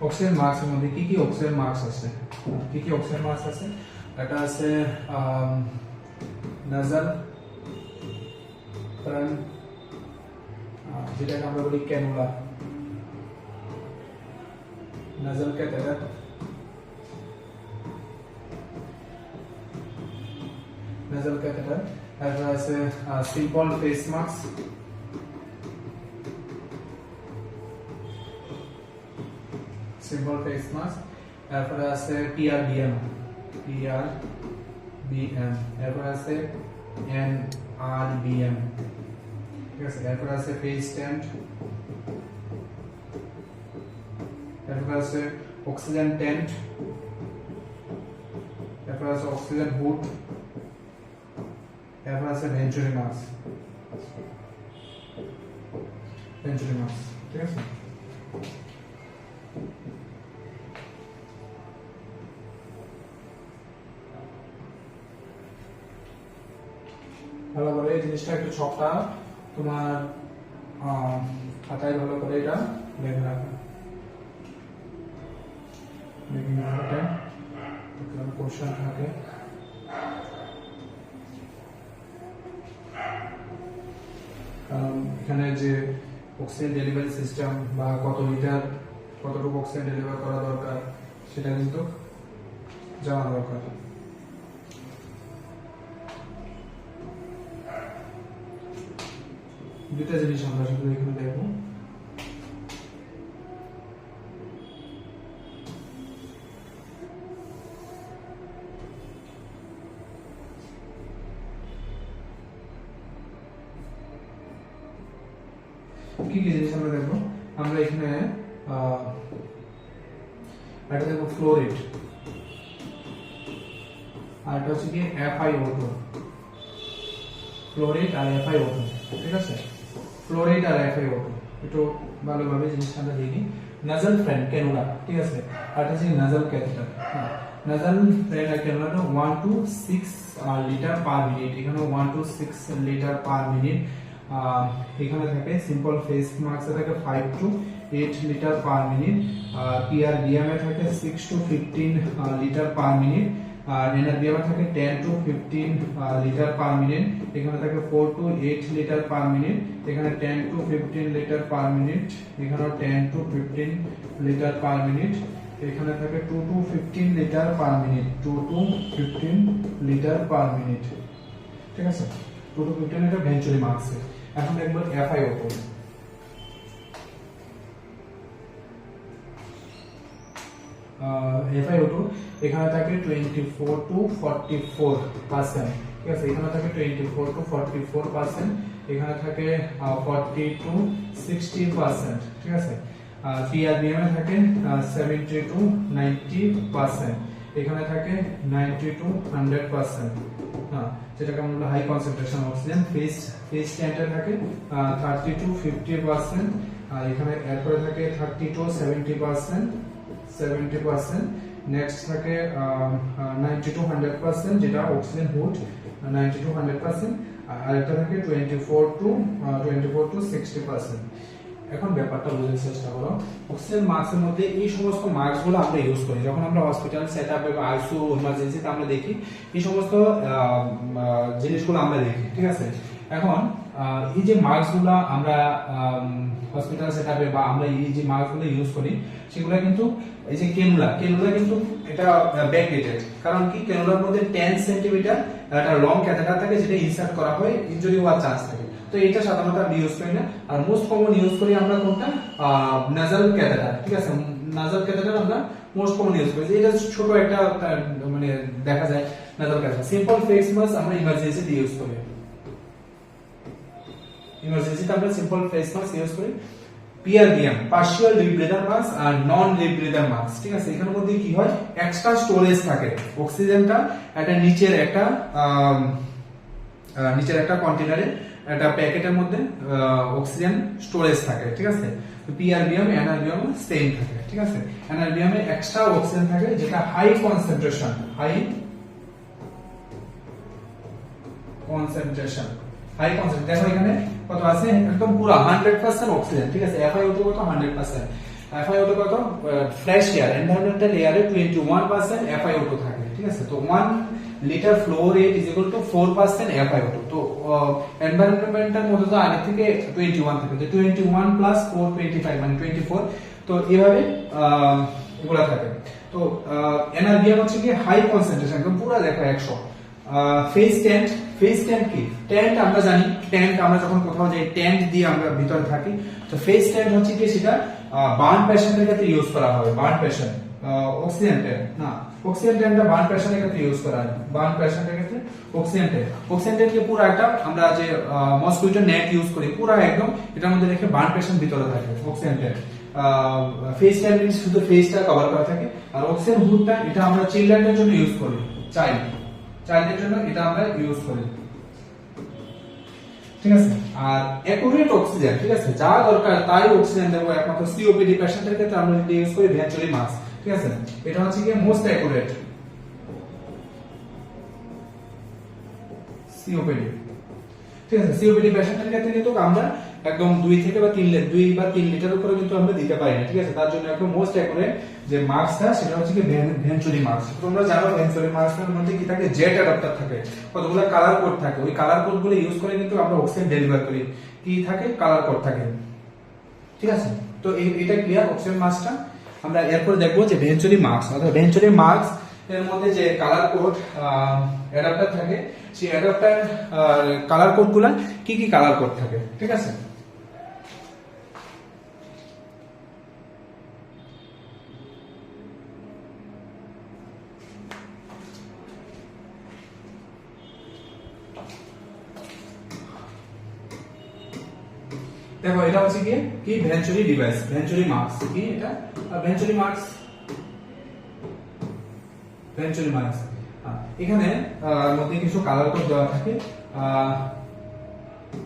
Oxygen মার্কসের মধ্যে কি কি অক্সিজেন মার্কস আছে? কি কি অক্সিজেন মার্কস আছে? এটা আছে নাজাল প্রাণ, যেটাকে আমরা বলি ক্যানুলা, নাজাল ক্যাথেটার, নাজাল ক্যাথেটার। তারপর আছে simple face mask, simple face mask. তারপরে আছে পিআরবিএম, পিআরবিএম। তারপর আছে এনআরবিএম, ঠিক আছে। তারপর আছে ফেস স্ট্যান্ড, তারপর আছে অক্সিজেন টেন্ট, তারপর আছে অক্সিজেন হুড, তারপর আছে ভেন্চুরি মাস্ক, ভেন্চুরি মাস্ক, ঠিক আছে। ভালো করে এই জিনিসটা একটু ছকটা তোমার খাতায় ভালো করে এটা লিখে রাখো, কোশ্চেন থাকে। এখানে যে অক্সিজেন ডেলিভারি সিস্টেম বা কত লিটার কতটুকু অক্সিজেন ডেলিভার করা দরকার সেটা কিন্তু জানা দরকার। দুটা জিনিস আমরা শুধু এখানে দেখবো। কি কি জিনিস আমরা দেখবো? আমরা এখানে এটা দেখবো ফ্লোরিড, আর এটা হচ্ছে কি FiO2, ফ্লোরিড আর FiO2, ঠিক আছে। ফ্লোরিড আর FiO2 একটু ভালোভাবে জিনিসটা আমরা দেখি। নাজাল ফ্রেন ক্যানুলা, ঠিক আছে। আর এটা হচ্ছে নাজাল ক্যাথেটার। নাজাল ফ্রেন আর ক্যানুলাটা 1 to 6 লিটার পার মিনিট, এখানে 1 to 6 লিটার পার মিনিট। এখানে থাকে সিম্পল ফেস মাস্কে থাকে 5 to 8 লিটার পার মিনিট, পিআরবিএম এ থাকে 6 to 15 লিটার পার মিনিট, আর এনআরবিএম এ থাকে 10 to 15 লিটার পার মিনিট। এখানে থাকে 4 to 8 লিটার পার মিনিট, এখানে 10 to 15 লিটার পার মিনিট, এখানে 10 to 15 লিটার পার মিনিট, এখানে থাকে 2 to 15 litre per minute, 2 to 15 litre per minute, ঠিক আছে। 2 to 15 এটা ভেঞ্চুরি মার্কস। এখন দেখবো FiO2। FiO2 এখানে থাকে 24 to 44%, ঠিক আছে। এখানে থাকে 24 to 44%, এখানে থাকে 40 to 60%, ঠিক আছে। পিআরবিএম এ থাকে 70 to 90%, এখানে থাকে 90 to 100%, হ্যাঁ, যেটাকে আমরা হাই কনসেন্ট্রেশন অক্সিজেন। ফেস স্ট্যান্ডে থাকে 30 to 50%, আর এখানে এরপরে থাকে 30 to 70%। নেক্সট থাকে 90 to 100%, যেটা অক্সিজেন হুড, 90 to 100%, আর এটা থাকে 24 to 60%। এখন ব্যাপারটা বোঝার চেষ্টা করো। অক্সিজেন মার্কসের মধ্যে এই সমস্ত মার্কসগুলো আমরা ইউজ করি যখন আমরা হসপিটাল সেটআপে বা আইসিইউ ইমার্জেন্সিতে আমরা দেখি, এই সমস্ত জিনিসগুলো আমরা দেখি, ঠিক আছে। এখন এই যে মার্কসগুলো আমরা হসপিটাল সেটআপে বা আমরা এই যে মার্কসগুলো ইউজ করি সেগুলো কিন্তু এই যে ক্যানুলা কিন্তু এটা ব্যাকডেটেড। কারণ কি, ক্যানুলার মধ্যে 10 সেন্টিমিটার একটা লং ক্যাথেটার থাকে যেটা ইনসার্ট করা হয়, ইনজুরি হওয়ার চান্স থাকে। তো এটা সাধারণত আমরা ইউজ করি না। আর মোস্ট কমন ইউজ করি আমরা কোনটা? নাজাল ক্যাথেটার, ঠিক আছে। নাজাল ক্যাথেটার আমরা মোস্ট কমন ইউজ করি। এটা ছোট একটা মানে দেখা যায় নাজাল ক্যাথেটার। সিম্পল ফেস মাস্ক আমরা ইমার্জেন্সিতে ইউজ করি, ইমার্জেন্সিতে আমরা সিম্পল ফেস মাস্ক ইউজ করি। পিআরবিএম পার্শিয়াল লিপ ব্রিদার মাস্ক আর নন লিপ ব্রিদার মাস্ক, ঠিক আছে। এখানের মধ্যে কি হয়, এক্সট্রা স্টোরেজ থাকে। অক্সিজেনটা একটা নিচের একটা কন্টেনারে একটা প্যাকেটের মধ্যে অক্সিজেন স্টোরেজ থাকে, ঠিক আছে। তো পিআরবিএম এনআরবিএম সেম থাকে, ঠিক আছে। এনআরবিএম এ এক্সট্রা অক্সিজেন থাকে যেটা হাই কনসেন্ট্রেশন, দেখো এখানে কত আছে, একদম পুরো 100% অক্সিজেন, ঠিক আছে। FiO2 কত 100%। FiO2 কত, ফ্রেশ এয়ার এনভায়রনমেন্টাল এয়ারে 21% FiO2 থাকে, ঠিক আছে। তো 1 litre flow rate is equal to 4% FiO2। তো এনভায়রনমেন্টাল মধ্যে তো আগে থেকে 21 থাকে, তো 21 প্লাস 4 25 মানে 24। তো এইভাবে এগুলা থাকে। তো এনআরবিএম হচ্ছে কি হাই কনসেন্ট্রেশন, একদম পুরো দেখো 100। ফেজ টেন্ট কি, টেন্ট আমরা জানি, টেন্ট আমরা যখন কোথাও যাই টেন্ট দিয়ে আমরা ভিতরে থাকি। তো ফেজ টেন্ট হচ্ছে কি সেটা বার্ন পেশেন্টের ক্ষেত্রে ইউজ করা হয়। বার্ন পেশেন্ট, অক্সিজেন টেন্ট না, অক্সিজেন টেন্টটা বার্ন পেশেন্টের ক্ষেত্রে ইউজ করা হয়। বার্ন পেশেন্টের ক্ষেত্রে অক্সিজেন টেন্টকে পুরো একটা আমরা যে মসকুইটো নেট ইউজ করি পুরো একদম এটার মধ্যে রেখে বার্ন পেশেন্ট ভিতরে থাকে অক্সিজেন টেন্ট। ফেস টেন্ট শুধু ফেসটা কভার করা থাকে। আর অক্সিজেন হুডটা এটা আমরা চিলড্রেনদের জন্য ইউজ করি, চাইল্ডের জন্য এটা আমরা ইউজ করি, ঠিক আছে। আর অ্যাকুরেট অক্সিজেন, ঠিক আছে, যা দরকার তাই অক্সিজেন দেবো। একমাত্র সিওপিডি পেশেন্টের ক্ষেত্রে আমরা ইউজ করি ভেন্চুরি মাস্ক, ঠিক আছে। এটা হচ্ছে কি মোস্ট অ্যাকুরেট সিওপিডি, ঠিক আছে। সিওপিডি পেশেন্টের ক্ষেত্রে কিন্তু আমরা একদম 2 থেকে বা 3 লিটার উপরে কিন্তু আমরা দিতে পারি না, ঠিক আছে। তার জন্য একদম মোস্ট অ্যাকুরেট যে মাস্কটা সেটা হচ্ছে কি ভেঞ্চুরি মাস্ক। তোমরা জানো ভেঞ্চুরি মাস্কের মধ্যে কি থাকে, জেট অ্যাডাপ্টার থাকে, কতগুলো কালার কোড থাকে। ওই কালার কোড গুলো ইউজ করে কিন্তু আমরা অক্সিজেন ডেলিভার করি। কি থাকে, কালার কোড থাকে, ঠিক আছে। তো এটা ক্লিয়ার অক্সিজেন মাস্কটা। আমরা এরপর দেখবো যে ভেঞ্চুরি মাস্ক, অর্থাৎ ভেঞ্চুরি মাস্ক এর মধ্যে যে কালার কোড অ্যাডাপ্টার থাকে, সেই অ্যাডাপ্টার কালার কোড গুলা কি কি কালার কোড থাকে, ঠিক আছে। দেখো এটা হচ্ছে কি ভেঞ্চুরি ডিভাইস, ভেঞ্চুরি মাস্ক কি এটা, ভেঞ্চুরি মাস্ক এখানে মধ্যে কিছু কালার কোড দেওয়া থাকে,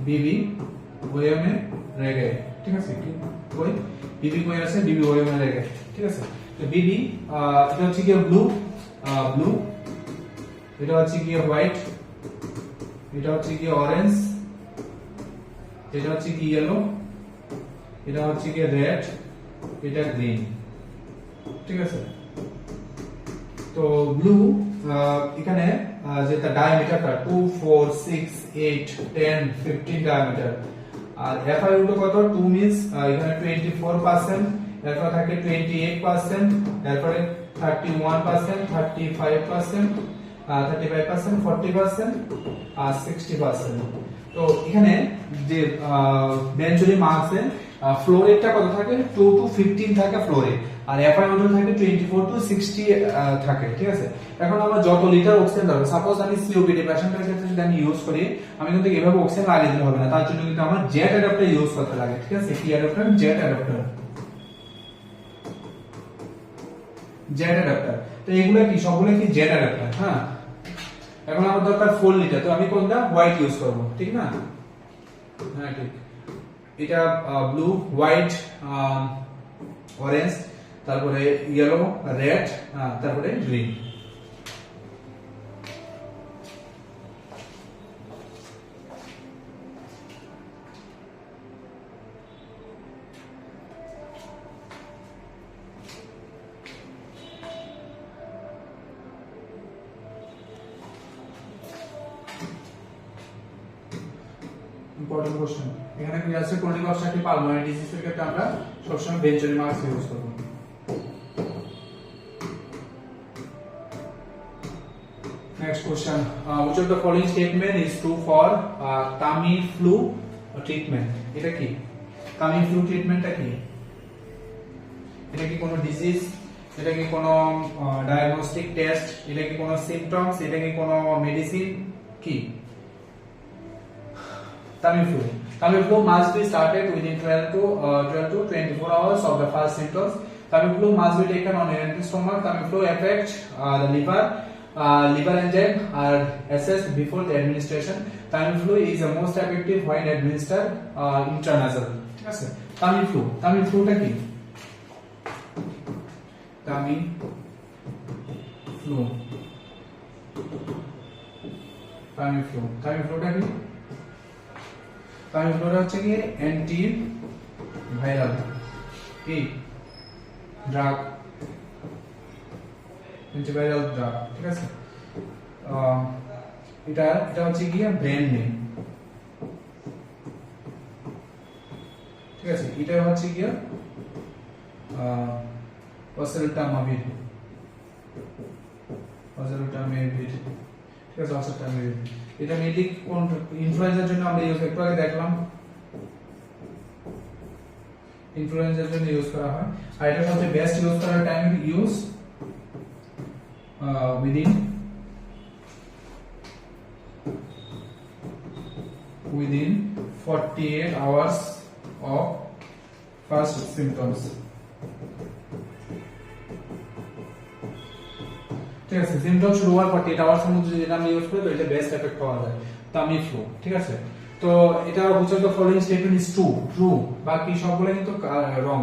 বিবি ওএমএ রেগে, ঠিক আছে। কই বিবি কই আছে, বিবি ওএমএ রেগে, ঠিক আছে। তো বিবি এটা হচ্ছে কি ব্লু, এটা হচ্ছে কি হোয়াইট, এটা হচ্ছে কি অরেঞ্জ, এটা হচ্ছে কি ইয়েলো, এটা হচ্ছে কি রেড, এটা গ্রিন, ঠিক আছে। তো ব্লু এখানে যেটা ডায়ামিটারটা 2 4 6 8 10 15 ডায়ামিটার। আর FiO2 কত, 2 মিন্স এখানে 24%, এরপর থাকে 28%, এরপরে 31%, 35%, 35%, 40% আর 60%। তো এখানে যে ভেঞ্চুরি মাস্কে ফ্লো রেটটা কত থাকে, 2 to 15 থাকে ফ্লো রেট, আর FiO2 থাকে 24 to 60 থাকে, ঠিক আছে। এখন আমরা যত লিটার অক্সিজেন দরকার, সাপোজ আমি সিওপিডি পেশেন্টের ক্ষেত্রে যদি আমি ইউজ করি, আমি কিন্তু এভাবে অক্সিজেন লাগিয়ে দিতে হবে না, তার জন্য কিন্তু আমার জেট অ্যাডাপ্টার ইউজ করতে লাগে, ঠিক আছে। কি অ্যাডাপ্টার, জেট অ্যাডাপ্টার। তো এগুলো কি, সবগুলো কি জেট অ্যাডাপ্টার, হ্যাঁ। এখন আমার দরকার 4 লিটার, তো আমি কোনটা, হোয়াইট ইউজ করব, ঠিক না, হ্যাঁ ঠিক। এটা ব্লু, হোয়াইট, অরেঞ্জ, তারপরে ইয়েলো, রেড, তারপরে গ্রিন। ইম্পর্টেন্ট কোশ্চেন এখানে কি আছে, ক্রনিক অবস্ট্রাকটিভ পালমোনারি ডিজিজের ক্ষেত্রে আমরা সবসময় ভেঞ্চুরি মাস্ক ইউজ করব। Next question, which of the following statement is true for Tamiflu treatment? এটা কি Tamiflu treatmentটা কি? এটা কি কোনো ডিজিজ, এটা কি কোনো ডায়াগনস্টিক টেস্ট, এটা কি কোনো সিম্পটমস, এটা কি কোনো মেডিসিন, কি? Tamiflu must be started within 12 to 24 hours of the first symptoms. Tamiflu must be taken on an empty stomach. Tamiflu affects the liver enzyme are assessed before the administration. Tamiflu is the most effective when administered intranasal. ঠিক আছে, Tamifluটা কি? Tamifluটা কি? Tamiflu হচ্ছে কি anti viral, কি drug, antiviral drug, ঠিক আছে। এটা হচ্ছে কি ব্র্যান্ড নেম, ঠিক আছে। এটা হচ্ছে কি ওসেলটামাভির, ঠিক আছে, ওসেলটামাভির। এটা মেনলি কোন ইনফ্লুয়েঞ্জার জন্য আমরা ইউজ একটু আগে দেখলাম, ইনফ্লুয়েঞ্জার জন্য ইউজ করা হয়। আর এটা সবচেয়ে বেস্ট ইউজ করার time use within 48 hours of first symptoms, ঠিক আছে। সিমটম শুরু হওয়ার 48 আওয়ার্স এর মধ্যে যেটা আমি ইউজ করি, তো এটা বেস্ট এফেক্ট পাওয়া যায় তামিফ্লু, ঠিক আছে। তো এটা বুঝছো, তো ফলোইং স্টেটমেন্ট ইজ ট্রু, বাকি সবগুলো কিন্তু রং।